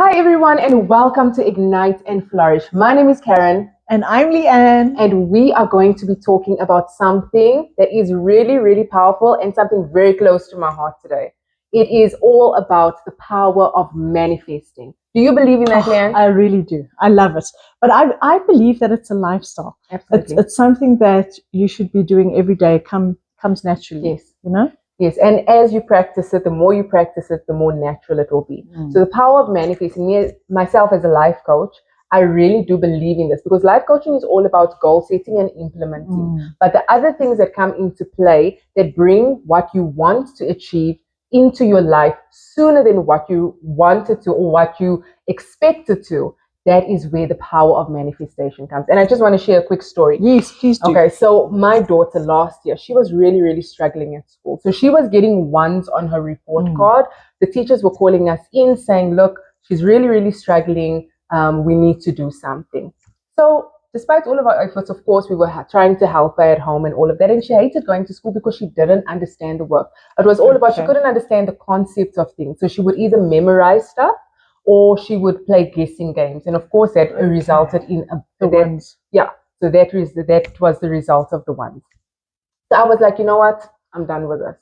Hi, everyone, and welcome to Ignite and Flourish. My name is Karen, And I'm Leanne. and we are going to be talking about something that is really, really powerful and something very close to my heart today. It is all about the power of manifesting. Do you believe in that, Leanne? I really do. I love it. But I believe that it's a lifestyle. Absolutely. It's something that you should be doing every day. Comes naturally. Yes. You know? Yes, and as you practice it, the more you practice it, the more natural it will be. So the power of manifesting, myself as a life coach, I really do believe in this because life coaching is all about goal setting and implementing. But the other things that come into play that bring what you want to achieve into your life sooner than what you wanted to or what you expected to, that is where the power of manifestation comes. And I just want to share a quick story. Yes, please do. Okay, so my daughter last year, she was really, really struggling at school. So she was getting ones on her report card. The teachers were calling us in saying, look, she's really, really struggling. We need to do something. So despite all of our efforts, of course, we were trying to help her at home and all of that. And she hated going to school because she didn't understand the work. It was all about, she couldn't understand the concepts of things. So she would either memorize stuff or she would play guessing games. And of course, that resulted in The ones. Yeah. So that was the result of the ones. So I was like, you know what? I'm done with this.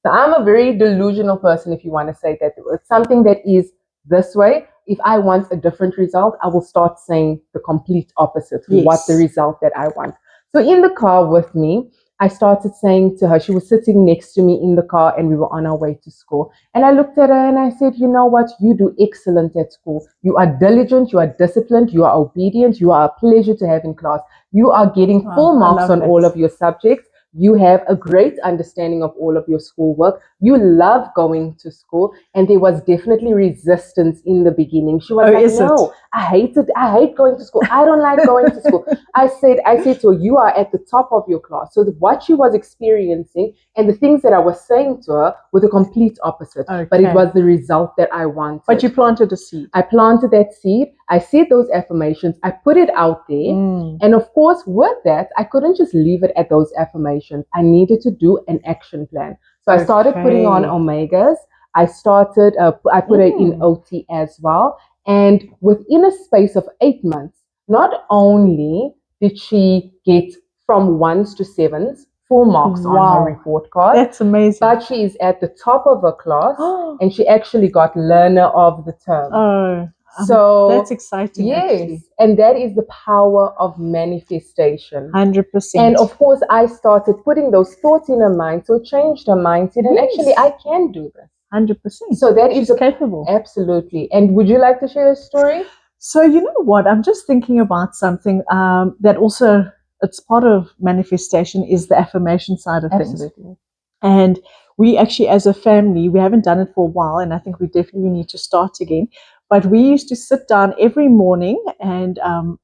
So I'm a very delusional person, if you want to say that. It's something that is this way. If I want a different result, I will start saying the complete opposite, Yes. what the result that I want. So in the car with me, I started saying to her, she was sitting next to me in the car and we were on our way to school. And I looked at her and I said, you know what? You do excellent at school. You are diligent, you are disciplined, you are obedient, you are a pleasure to have in class. You are getting full marks on all of your subjects. You have a great understanding of all of your schoolwork. You love going to school. And there was definitely resistance in the beginning. She was like, no, I hate it. I hate going to school. I don't like going to school. I said to her, you are at the top of your class. So what she was experiencing and the things that I was saying to her were the complete opposite. But it was the result that I wanted. But you planted a seed. I planted that seed. I said those affirmations. I put it out there. And of course, with that, I couldn't just leave it at those affirmations. I needed to do an action plan. So I started putting on omegas. I put it in OT as well. And within a space of 8 months, not only did she get from ones to sevens, full marks on her report card. That's amazing. But she is at the top of her class and she actually got learner of the term. So that's exciting. Yes, actually. and that is the power of manifestation. 100%. And of course, I started putting those thoughts in her mind, so it changed her mindset. And actually, I can do this. 100%. So that is capable. Absolutely. And would you like to share a story? So you know what? I'm just thinking about something that also it's part of manifestation is the affirmation side of things. Absolutely. And we actually, as a family, we haven't done it for a while, and I think we definitely need to start again. But we used to sit down every morning, and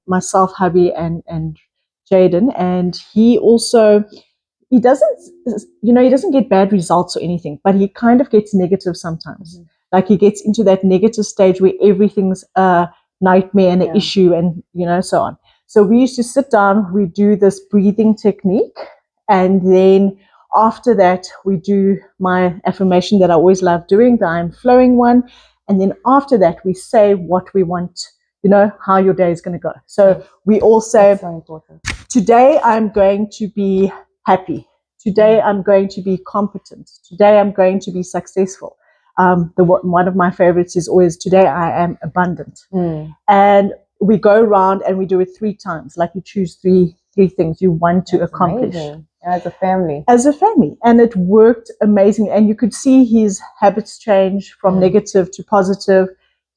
myself, hubby, and Jaden, and he also he doesn't get bad results or anything, but he kind of gets negative sometimes. Like he gets into that negative stage where everything's a nightmare and an issue, and so on. So we used to sit down, we do this breathing technique, and then after that, we do my affirmation that I always love doing, the I'm flowing one. And then after that, we say what we want, how your day is going to go. So we all say, so important. Today I'm going to be happy. Today I'm going to be competent. Today I'm going to be successful. One of my favorites is always, today I am abundant. And we go around and we do it 3 times. Like you choose three things you want to accomplish. Amazing. As a family. And it worked amazing. And you could see his habits change from negative to positive.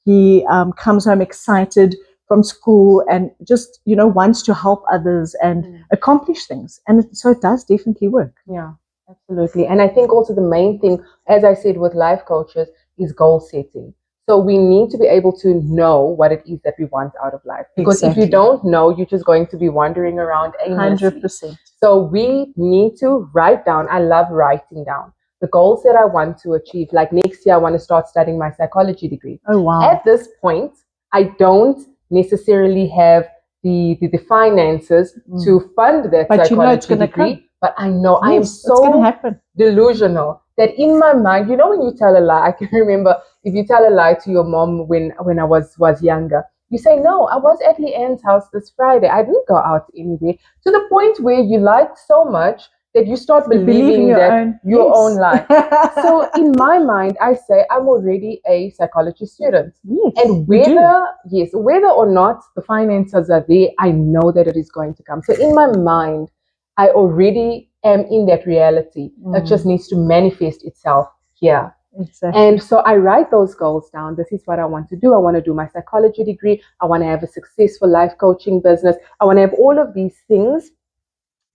He comes home excited from school and just, wants to help others and accomplish things. And so it does definitely work. Yeah, absolutely. And I think also the main thing, as I said with life coaches, is goal setting. So we need to be able to know what it is that we want out of life. Because if you don't know, you're just going to be wandering around aimlessly. 100%. So we need to write down. I love writing down the goals that I want to achieve. Like next year, I want to start studying my psychology degree. Oh, wow. At this point, I don't necessarily have the finances to fund that psychology degree. But I know I am so it's gonna happen. delusional that in my mind, when you tell a lie, I can remember if you tell a lie to your mom when I was younger, you say, no, I was at Leanne's house this Friday. I didn't go out anywhere. To the point where you lied so much that you start You believe in believing your that own, your own yes. lie. So in my mind, I say I'm already a psychology student. Yes, And you do. whether or not the finances are there, I know that it is going to come. So in my mind, I already am in that reality. It just needs to manifest itself here. Exactly. And so I write those goals down. This is what I want to do. I want to do my psychology degree. I want to have a successful life coaching business. I want to have all of these things.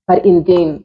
But in then,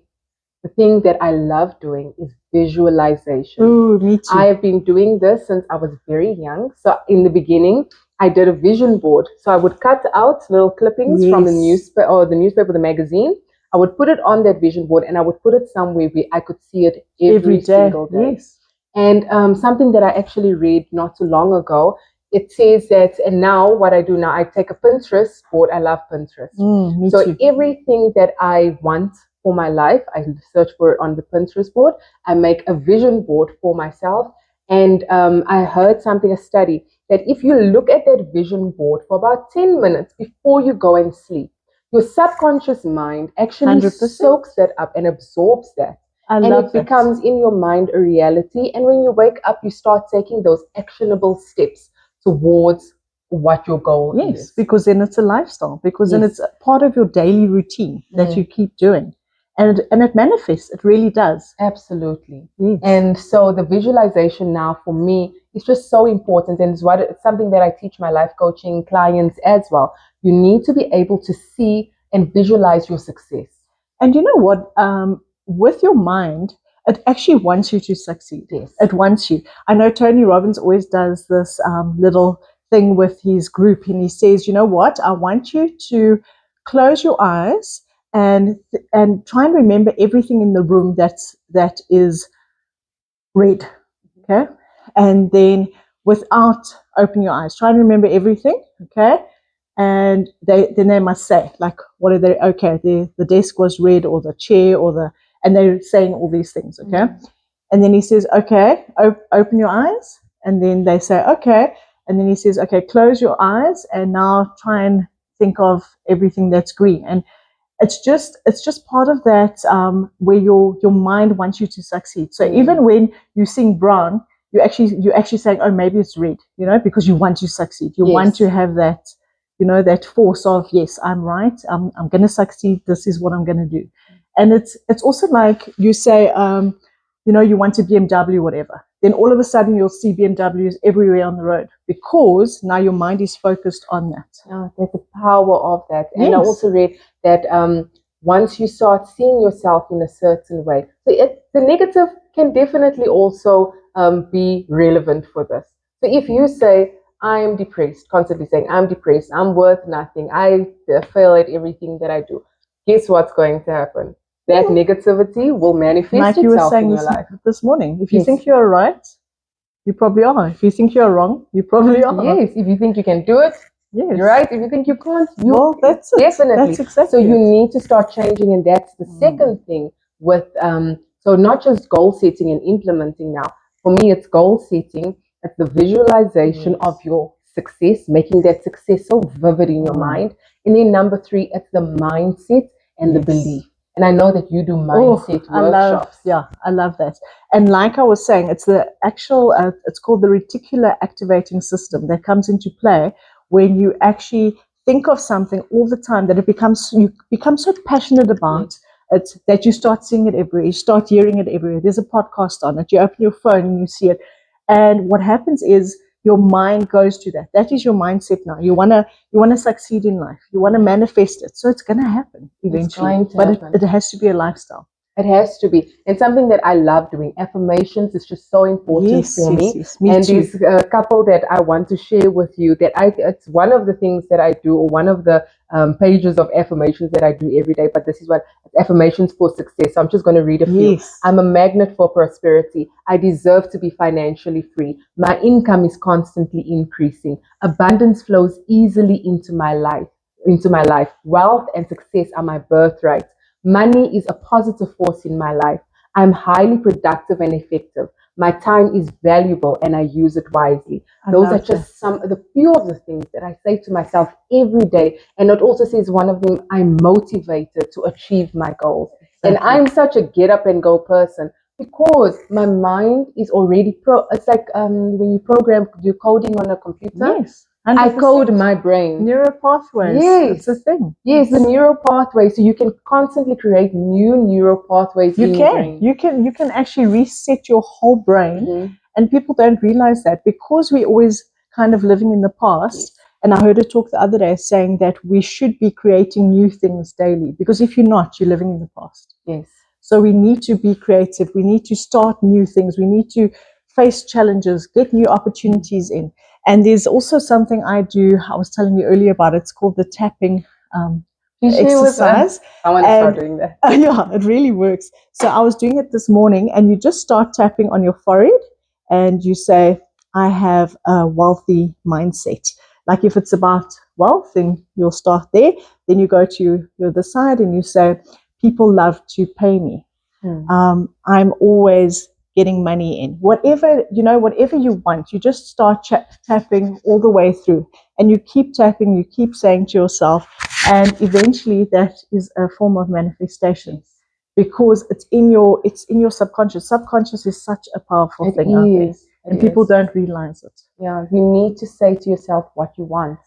the thing that I love doing is visualization. Ooh, me too. I have been doing this since I was very young. So in the beginning, I did a vision board. So I would cut out little clippings from the Yes. newspaper, the magazine. I would put it on that vision board and I would put it somewhere where I could see it Every every day. single day. Yes. And something that I actually read not too long ago, it says that, and now what I do now, I take a Pinterest board. I love Pinterest. Me So too. everything that I want for my life, I search for it on the Pinterest board. I make a vision board for myself. And I heard something, a study, that if you look at that vision board for about 10 minutes before you go and sleep, your subconscious mind actually 100%. soaks that up and absorbs that. I And love it that. becomes in your mind a reality. And when you wake up, you start taking those actionable steps towards what your goal Yes, is. because then it's a lifestyle, because then Yes. it's a part of your daily routine that you keep doing. And it manifests, it really does. Absolutely. Yes. And so the visualization now for me is just so important. And it's something that I teach my life coaching clients as well. You need to be able to see and visualize your success. And you know what? With your mind, it actually wants you to succeed. Yes. It wants you. I know Tony Robbins always does this little thing with his group, and he says, you know what? I want you to close your eyes and try and remember everything in the room that is red. Okay. And then without opening your eyes, try and remember everything. Okay. And then they must say, like, what are they? Okay, the desk was red, or the chair, and they're saying all these things. Okay. And then he says, okay, open your eyes. And then they say, okay. And then he says, okay, close your eyes and now try and think of everything that's green. And it's just part of that where your mind wants you to succeed. So even when you sing brown, you actually saying, oh, maybe it's red, because you want to succeed. You want to have that, that force of, yes, I'm right. I'm going to succeed. This is what I'm going to do. And it's also like you say, you want a BMW, whatever. Then all of a sudden you'll see BMWs everywhere on the road because now your mind is focused on that. Oh, there's the power of that. And I Yes. also read that once you start seeing yourself in a certain way, so the negative can definitely also be relevant for this. So if you say, I'm depressed, constantly saying, I'm depressed, I'm worth nothing, I fail at everything that I do, guess what's going to happen? That negativity will manifest Like you were itself in saying your life. this morning, if you Yes. think you're right, you probably are. If you think you're wrong, you probably are. Yes, if you think you can do it, Yes. you're right. If you think you can't, you Well, that's it. definitely. That's exactly So you it. need to start changing, and that's the second thing with so not just goal setting and implementing now. For me, it's goal setting, it's the visualization of your success, making that success so vivid in your mind. And then number 3, it's the mindset and the belief. And I know that you do mindset workshops. I love that. And like I was saying, it's the actual, it's called the reticular activating system that comes into play when you actually think of something all the time that you become so passionate about it that you start seeing it everywhere, you start hearing it everywhere. There's a podcast on it. You open your phone and you see it. And what happens is your mind goes to that. That is your mindset now. You wanna succeed in life. You wanna manifest it. So it's gonna happen eventually. But it has to be a lifestyle. It has to be. And something that I love doing, affirmations, is just so important for me. Yes, me and too. there's a couple that I want to share with you that it's one of the things that I do, or one of the pages of affirmations that I do every day. But this is what affirmations for success. So I'm just going to read a few. Yes. I'm a magnet for prosperity. I deserve to be financially free. My income is constantly increasing. Abundance flows easily into my life. Wealth and success are my birthright. Money is a positive force in my life. I'm highly productive and effective. My time is valuable and I use it wisely. I Those are love that. just some of the few of the things that I say to myself every day. And it also says one of them, I'm motivated to achieve my goals. And Exactly. I'm such a get up and go person because my mind is already it's like when you program, do coding on a computer. Yes, I 100%. code my brain. Neural pathways. It's a Yes. thing. Yes, the neural pathways. So you can constantly create new neural pathways You in your can. brain. You can actually reset your whole brain. Mm-hmm. And people don't realize that because we're always kind of living in the past. Yes. And I heard a talk the other day saying that we should be creating new things daily because if you're not, you're living in the past. Yes. So we need to be creative. We need to start new things. We need to face challenges, get new opportunities in. And there's also something I do. I was telling you earlier about it. It's called the tapping You share with exercise. I want to start And doing that. yeah, it really works. So I was doing it this morning, and you just start tapping on your forehead, and you say, "I have a wealthy mindset." Like if it's about wealth, then you'll start there. Then you go to your other side, and you say, "People love to pay me." I'm always getting money in. Whatever you want, you just start tapping all the way through, and you keep tapping. You keep saying to yourself, and eventually that is a form of manifestation because it's in your subconscious. Subconscious is such a powerful It thing out there, is. and It people is. don't realize it. Yeah, you need to say to yourself what you want.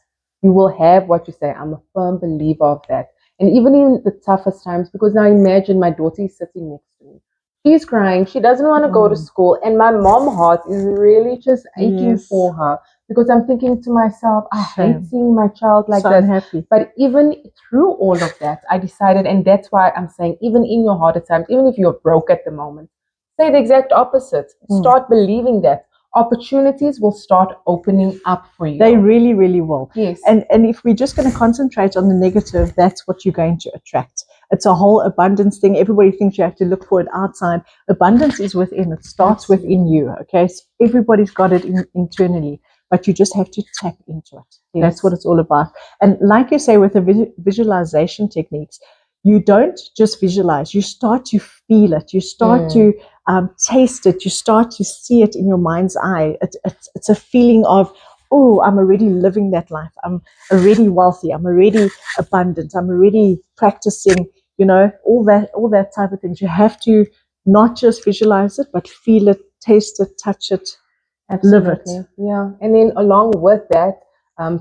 You will have what you say. I'm a firm believer of that. And even in the toughest times, because now imagine my daughter is sitting next to me. She's crying. She doesn't want to go to school. And my mom heart is really just aching Yes, for her because I'm thinking to myself, I hate shame. seeing my child like So this. unhappy. But even through all of that, I decided, and that's why I'm saying, even in your harder times, even if you're broke at the moment, say the exact opposite. Start believing that opportunities will start opening up for you. They really, really will. Yes. And if we're just going to concentrate on the negative, that's what you're going to attract. It's a whole abundance thing. Everybody thinks you have to look for it outside. Abundance is within. It starts within you. Okay, so everybody's got it internally, but you just have to tap into it. Yes. That's what it's all about. And like you say, with the visualization techniques, you don't just visualize. You start to feel it. You start to taste it. You start to see it in your mind's eye. It's a feeling of, oh, I'm already living that life. I'm already wealthy. I'm already abundant. I'm already practicing, all that type of things. You have to not just visualize it, but feel it, taste it, touch it, live it. Absolutely. Yeah. And then along with that,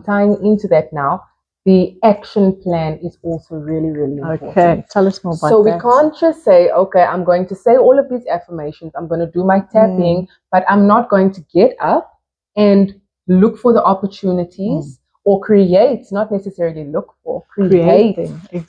tying into that now, the action plan is also really, really important. Okay, tell us more about So we that. can't just say, okay, I'm going to say all of these affirmations, I'm going to do my tapping, but I'm not going to get up and look for the opportunities or create, not necessarily look for, create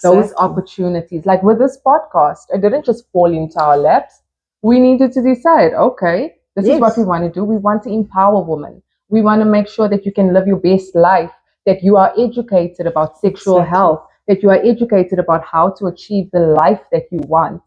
those opportunities. Like with this podcast, it didn't just fall into our laps. We needed to decide, okay, this is what we want to do. We want to empower women. We want to make sure that you can live your best life, that you are educated about sexual health, that you are educated about how to achieve the life that you want.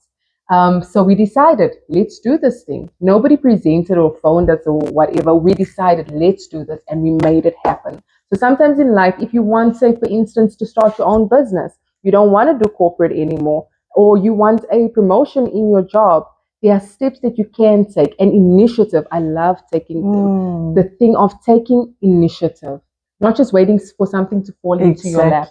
So we decided, let's do this thing. Nobody presented or phoned us or whatever. We decided, let's do this, and we made it happen. So sometimes in life, if you want, say, for instance, to start your own business, you don't want to do corporate anymore, or you want a promotion in your job, there are steps that you can take. An initiative. I love taking the thing of taking initiative, not just waiting for something to fall into your lap.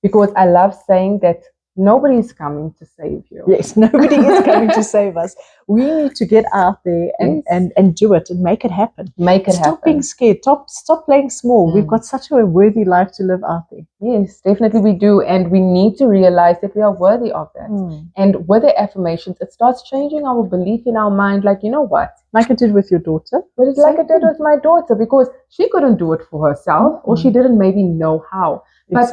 Because I love saying that nobody is coming to save you. Yes, nobody is coming to save us. We need to get out there and do it and make it happen. Stop being scared. Stop playing small. We've got such a worthy life to live out there. Yes, definitely we do. And we need to realize that we are worthy of that. And with the affirmations, it starts changing our belief in our mind. Like, you know what? Like it did with your daughter. But it's like it did with my daughter, because she couldn't do it for herself, or she didn't maybe know how. But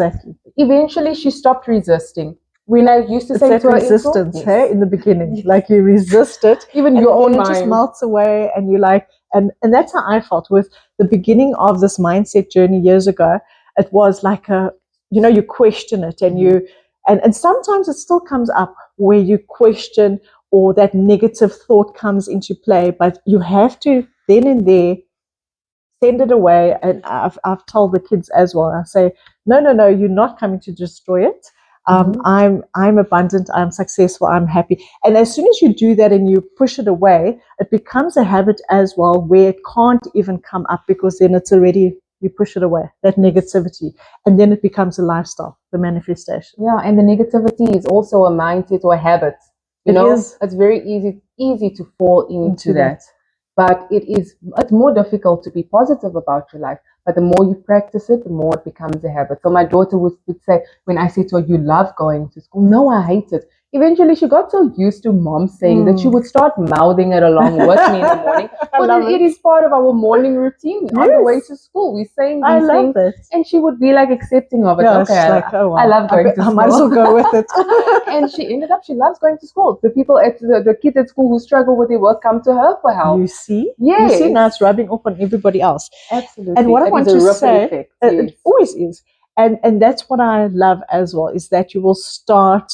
eventually she stopped resisting. When I used to say to her, resistance, hey, in the beginning, like you resist it, even your own mind, it just melts away, and you like, and that's how I felt with the beginning of this mindset journey years ago. It was like you question it, and and sometimes it still comes up where you question, or that negative thought comes into play, but you have to then and there send it away. And I've told the kids as well. I say, no, you're not coming to destroy it. Mhm. I'm abundant, I'm successful, I'm happy. And as soon as you do that and you push it away, it becomes a habit as well where it can't even come up because then it's already, you push it away, that negativity. And then it becomes a lifestyle, the manifestation. Yeah, and the negativity is also a mindset or a habit. You It know, is it's very easy to fall into into that. that. But it's more difficult to be positive about your life. But the more you practice it, the more it becomes a habit. So my daughter would say, when I say to her, "You love going to school," "No, I hate it." Eventually, she got so used to mom saying that she would start mouthing it along with me in the morning. I But love it it. is part of our morning routine on the way Yes, to school. We're saying I these love things, it. and she would be like accepting of it. Yeah, Okay, she's like, oh I wow, love going to I might as school. well go with it. And she ended up, she loves going to school. The people at the kids at school who struggle with their work come to her for help. You see Yes, now it's rubbing off on everybody else. And absolutely. what I It is want a to ripple say, effect. it Yes. always is, and that's what I love as well, is that you will start,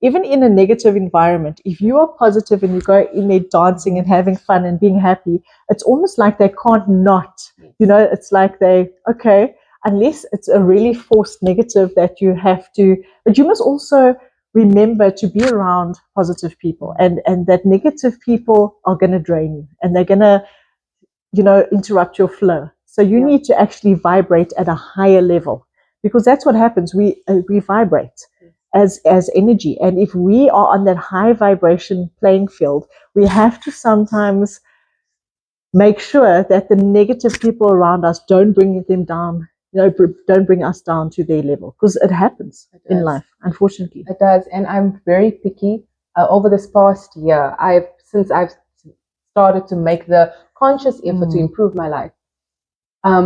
even in a negative environment, if you are positive and you go in there dancing and having fun and being happy, it's almost like they can't not, it's like they, okay, unless it's a really forced negative that you have to, but you must also remember to be around positive people, and that negative people are going to drain you and they're going to interrupt your flow. So you Yeah. need to actually vibrate at a higher level, because that's what happens. We vibrate as energy, and if we are on that high vibration playing field, we have to sometimes make sure that the negative people around us don't bring them down. Don't bring us down to their level, because it happens It in does. life, unfortunately. It does. And I'm very picky. Over this past year, since I've started to make the conscious effort to improve my life,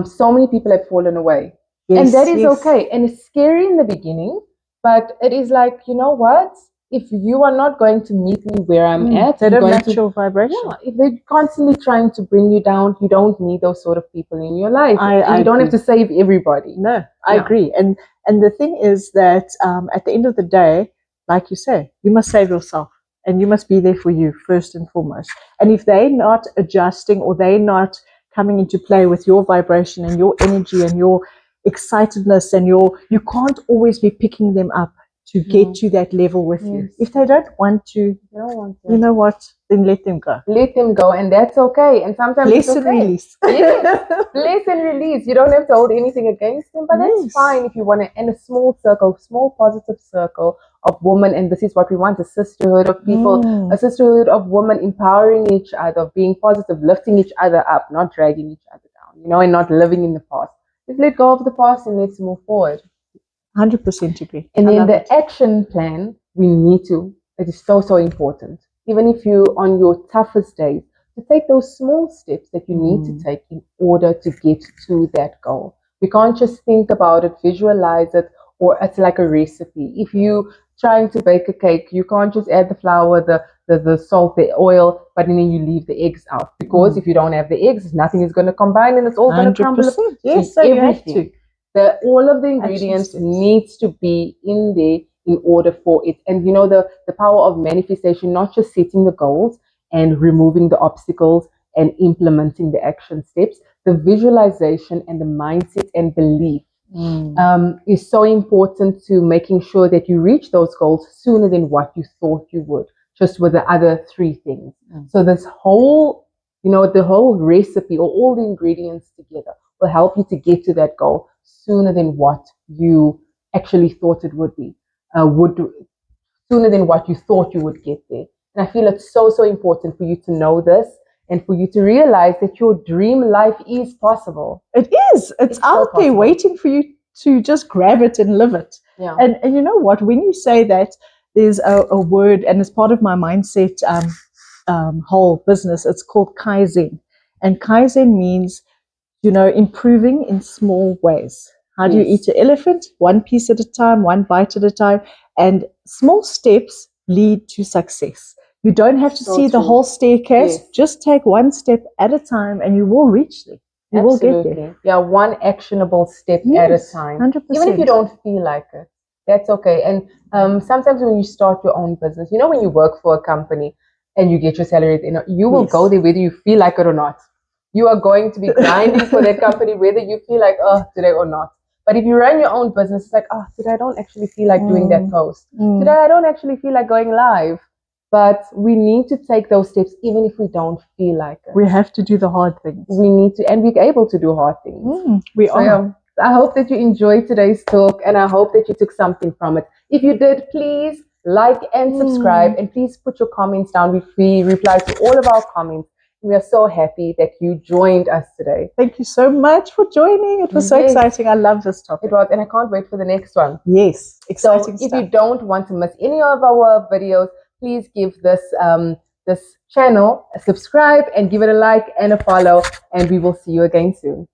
so many people have fallen away. And that Yes, is yes. okay. And it's scary in the beginning, but it is like, you know what? If you are not going to meet me where I'm at, They you're don't going match to, your vibration. yeah, if they're constantly trying to bring you down, you don't need those sort of people in your life. And I you don't have agree. to save everybody. No, I Yeah. agree. And the thing is that at the end of the day, like you say, you must save yourself and you must be there for you first and foremost. And if they're not adjusting or they're not coming into play with your vibration and your energy and your excitedness and you can't always be picking them up to get No. to that level with you. Yes. If they don't want to, You don't want you to. know what? Then let them go. Let them go, and that's okay. And sometimes it's Bless and okay. release. Yes, bless and release. You don't have to hold anything against them, but that's Yes. fine if you want to. In a small circle, small positive circle of women, and this is what we want: a sisterhood of people, a Mm, sisterhood of women empowering each other, being positive, lifting each other up, not dragging each other down. And not living in the past. Just let go of the past and let's move forward. 100% agree. And I then love the it. action plan, we need to, it is so, so important. Even if you on your toughest days, to take those small steps that you need to Mm. take in order to get to that goal. We can't just think about it, visualize it, or it's like a recipe. If you trying to bake a cake, you can't just add the flour, the salt, the oil, but then you leave the eggs out. Because if you don't have the eggs, nothing is going to combine and it's all going to crumble. 100%. So Yes, so you have to. everything, all of the Action ingredients steps. needs to be in there in order for it. And the power of manifestation, not just setting the goals and removing the obstacles and implementing the action steps, the visualization and the mindset and belief is so important to making sure that you reach those goals sooner than what you thought you would, just with the other three things. So this whole, the whole recipe or all the ingredients together will help you to get to that goal sooner than what you actually thought it would be, would sooner than what you thought you would get there. And I feel it's so, so important for you to know this and for you to realize that your dream life is possible. It is. It's It's so out there possible. waiting for you to just grab it and live it. Yeah. And you know what? When you say that, there's a word, and it's part of my mindset whole business. It's called Kaizen. And Kaizen means, improving in small ways. How do you Yes. eat an elephant? One piece at a time, one bite at a time. And small steps lead to success. You don't have to So see the true. whole staircase. Yes. Just take one step at a time and you will reach there. You will get there. Absolutely. Yeah, one actionable step at a Yes, time. Even if you 100%. don't feel like it, that's okay. And sometimes when you start your own business, when you work for a company and you get your salary, you will go Yes. there whether you feel like it or not. You are going to be grinding for that company whether you feel like, oh, today or not. But if you run your own business, it's like, oh, today I don't actually feel like doing that post. Mm. Today I don't actually feel like going live. But we need to take those steps even if we don't feel like it. We have to do the hard things. We need to, and we're able to do hard things. We are. Yeah, I hope that you enjoyed today's talk and I hope that you took something from it. If you did, please like and subscribe and please put your comments down. We reply to all of our comments. We are so happy that you joined us today. Thank you so much for joining. It was so exciting. I love this topic. It was, and I can't wait for the next one. Yes, exciting stuff. If you don't want to miss any of our videos, please give this this channel a subscribe and give it a like and a follow, and we will see you again soon.